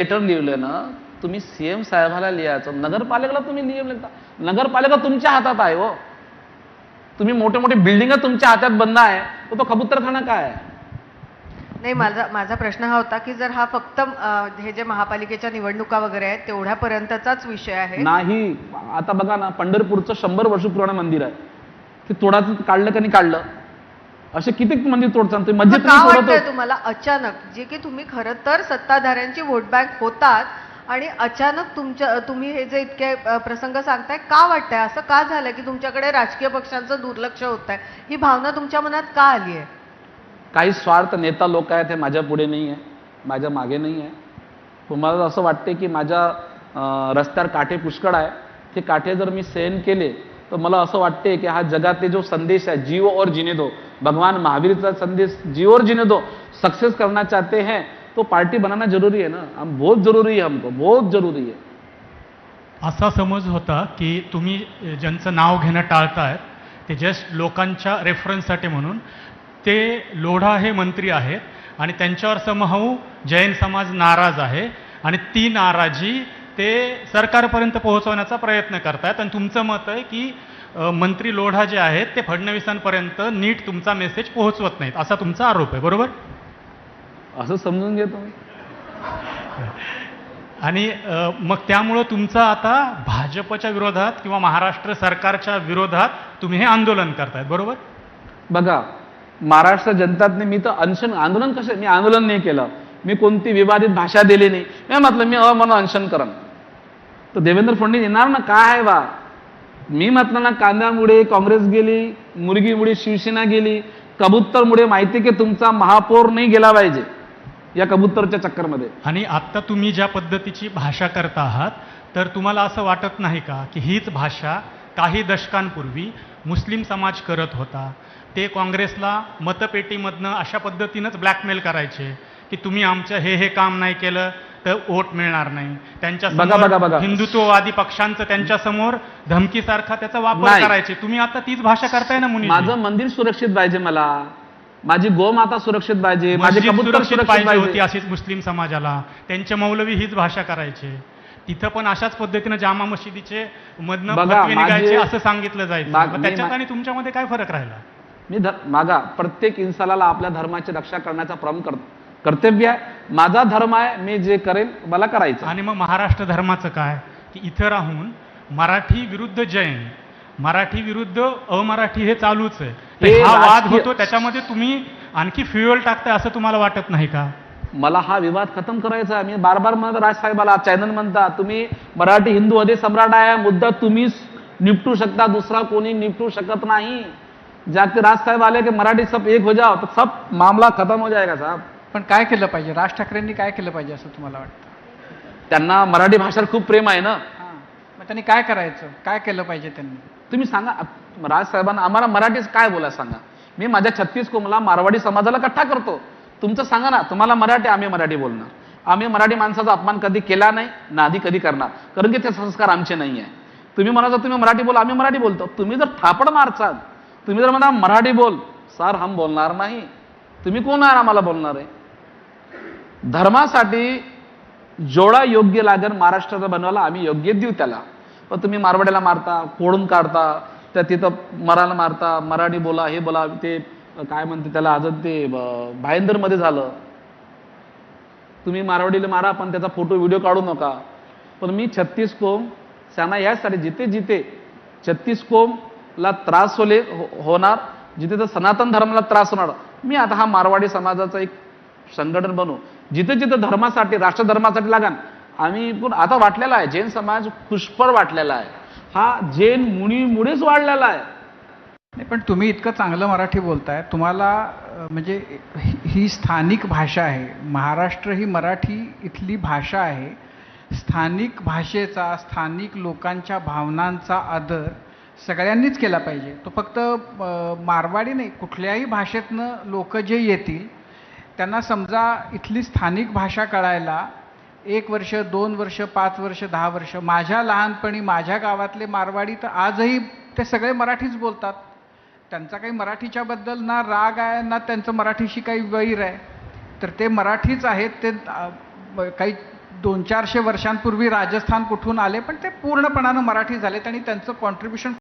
Letter लिहिलं ना, तुम्ही सीएम साहेबाला लिहायचं, नगरपालिकेला तुम्ही नियम लिहिता. नगरपालिका तुमच्या हातात आहे हो. तुम्ही मोठे मोठे बिल्डिंग तुमच्या हातात बंद आहे, तो कबूतरखाना काय आहे? नाही, माझा प्रश्न हा होता की जर हा फक्त हे जे महापालिकेच्या निवडणुका वगैरे आहेत तेवढ्यापर्यंतचाच विषय आहे. नाही, आता बघा ना, पंढरपूरचं 100 वर्ष पुराण मंदिर आहे, ते तोडाचं काढलं का नाही काढलं? असे किती मंदिर तोडतात तुम्ही? मस्जिद का वाटतंय तुम्हाला अचानक, जे की तुम्ही खरं तर सत्ताधाऱ्यांची वोट बँक होतात आणि अचानक तुम्ही हे जे इतके प्रसंग सांगताय, का वाटतंय असं? का झालं की तुमच्याकडे राजकीय पक्षांचं दुर्लक्ष होत आहे? ही भावना तुमच्या मनात का आली आहे? काही स्वार्थ नेता लोक आहेत, हे माझ्या पुढे नाही आहे, माझ्या मागे नाही आहे. तुम्हाला असं वाटते की माझ्या रस्त्यावर काठे पुष्कळ आहे, ते काठे जर मी सहन केले तर मला असं वाटते की हा जगातले जो संदेश है जियो और जीने दो, भगवान महावीर का संदेश जियो और जीने दो, सक्सेस करना चाहते हैं तो पार्टी बनाना जरूरी है ना. हम बहुत जरूरी है, हमको बहुत जरूरी है. असा समज होता की तुम्ही ज्यांचं नाव घेणं टाळतायत ते जस्ट लोकांच्या रेफरन्ससाठी म्हणून, ते लोढा हे मंत्री आहेत आणि त्यांच्यावर समहाऊ जैन समाज नाराज आहे आणि ती नाराजी ते सरकारपर्यंत पोहोचवण्याचा प्रयत्न करतायत. आणि तुमचं मत आहे की मंत्री लोढा जे आहेत ते फडणवीसांपर्यंत नीट तुमचा मेसेज पोहोचवत नाहीत, असा तुमचा आरोप आहे, बरोबर? असं समजून घेतो मी. आणि मग त्यामुळं तुमचं आता भाजपच्या विरोधात किंवा महाराष्ट्र सरकारच्या विरोधात तुम्ही हे आंदोलन करतायत, बरोबर? बघा, महाराष्ट्र जनताने, मी तर अनशन आंदोलन कसं, मी आंदोलन नाही केलं, मी कोणती विवादित भाषा दिली नाही, मी म्हटलं मी म्हणून अनशन करन. तर देवेंद्र फडणवीस येणार ना, काय आहे बा? मी म्हटलं ना, कांद्यामुळे काँग्रेस गेली, मुलगीमुळे शिवसेना गेली, कबूतरमुळे माहिती की तुमचा महापौर नाही गेला पाहिजे या कबूतरच्या चक्करमध्ये. आणि आता तुम्ही ज्या पद्धतीची भाषा करता आहात, तर तुम्हाला असं वाटत नाही का की हीच भाषा काही दशकांपूर्वी मुस्लिम समाज करत होता? ते काँग्रेसला मतपेटीमधनं अशा पद्धतीनंच ब्लॅकमेल करायचे की तुम्ही आमचं हे काम नाही केलं तर वोट मिळणार नाही. त्यांच्या हिंदुत्ववादी पक्षांचं त्यांच्यासमोर धमकीसारखा त्याचा वापर करायचे. तुम्ही आता तीच भाषा करताय ना मुनी. माझं मंदिर सुरक्षित पाहिजे, मला माझी गोमाता सुरक्षित पाहिजे, माझे कबूतर सुरक्षित पाहिजे होती अशीच मुस्लिम समाजाला. त्यांचे मौलवी हीच भाषा करायचे. तिथं पण अशाच पद्धतीनं जामा मशिदीचे मधनं फतवे निघायचे असं सांगितलं जायचं. त्याच्यात आणि तुमच्यामध्ये काय फरक राहिला? मी मागा प्रत्येक इन्सानाला आपल्या धर्माची रक्षा करण्याचा कर्तव्य आहे. माझा धर्म आहे, मी जे करेल मला करायचं. आणि मग महाराष्ट्र धर्माचं काय की इथं राहून मराठी विरुद्ध जैन, मराठी विरुद्ध अमराठी हे चालूच आहे. हा वाद होतो, त्याच्यामध्ये तुम्ही आणखी फ्युएल टाकताय असं तुम्हाला वाटत नाही का? मला हा विवाद खतम करायचा आहे. मी बार म्हणत, राजसाहेबाला चॅनल म्हणता तुम्ही मराठी हिंदू मध्ये सम्राट आहे, मुद्दा तुम्हीच निपटू शकता, दुसरा कोणी निपटू शकत नाही. जाके राज साहेब आले की मराठी सब एक हो जाओ तो सब मामला खत्म हो जाएगा साहब. पण काय केलं पाहिजे? राज ठाकरेंनी काय केलं पाहिजे असं तुम्हाला वाटतं? त्यांना मराठी भाषेवर खूप प्रेम आहे ना. मग त्यांनी काय करायचं? काय केलं पाहिजे त्यांनी? तुम्ही सांगा राज साहेबांना, आम्हाला मराठीच काय बोला सांगा. मी माझ्या 36 कोमला मारवाडी समाजाला इकट्ठा करतो. तुमचं सांगा ना, तुम्हाला मराठी, आम्ही मराठी बोलणार. आम्ही मराठी माणसाचा अपमान कधी केला नाही ना आधी कधी करणार, कारण की ते संस्कार आमचे नाही आहे. तुम्ही म्हणा तुम्ही मराठी बोला, आम्ही मराठी बोलतो. तुम्ही जर थापड मारचाल, तुम्ही जर म्हणा मराठी बोल सर, हम बोलणार नाही, तुम्ही कोण आहे आम्हाला बोलणार आहे? धर्मासाठी जेवढा योग्य लागेल महाराष्ट्राचा बनवायला आम्ही योग्य देऊ त्याला. पण तुम्ही मारवाड्याला मारता, फोडून काढता, त्या तिथं मराला मारता, मराठी बोला हे बोला, ते काय म्हणते त्याला, अजून ते भाईंदरमध्ये झालं. तुम्ही मारवाडीला मारा पण त्याचा फोटो व्हिडिओ काढू नका. पण मी 36 कोम त्यांना यासाठी जिथे जिथे 36 कोमला त्रास होणार, जिथे तर सनातन धर्माला त्रास होणार, मी आता हा मारवाडी समाजाचा एक संघटन बनवू. जिथे जिथे धर्मासाठी, राष्ट्रधर्मासाठी लागान आम्ही. पण आता वाटलेला आहे जैन समाज पुष्कळ वाटलेला आहे, हा जैन मुनीमुळेच वाढलेला आहे. नाही, पण तुम्ही इतकं चांगलं मराठी बोलताय, तुम्हाला म्हणजे ही स्थानिक भाषा आहे. महाराष्ट्र ही मराठी इथली भाषा आहे. स्थानिक भाषेचा, स्थानिक लोकांच्या भावनांचा आदर सगळ्यांनीच केला पाहिजे. तो फक्त मारवाडी नाही, कुठल्याही भाषेतनं लोक जे येतील त्यांना समजा इथली स्थानिक भाषा कळायला 1 वर्ष, 2 वर्ष, 5 वर्ष, 10 वर्ष. माझ्या लहानपणी माझ्या गावातले मारवाडी तर आजही ते सगळे मराठीच बोलतात. त्यांचा काही मराठीच्याबद्दल ना राग आहे ना त्यांचं मराठीशी काही वैर आहे, तर ते मराठीच आहेत. ते काही 200-400 वर्षांपूर्वी राजस्थान कुठून आले, पण ते पूर्णपणानं मराठी झालेत आणि त्यांचं कॉन्ट्रीब्युशन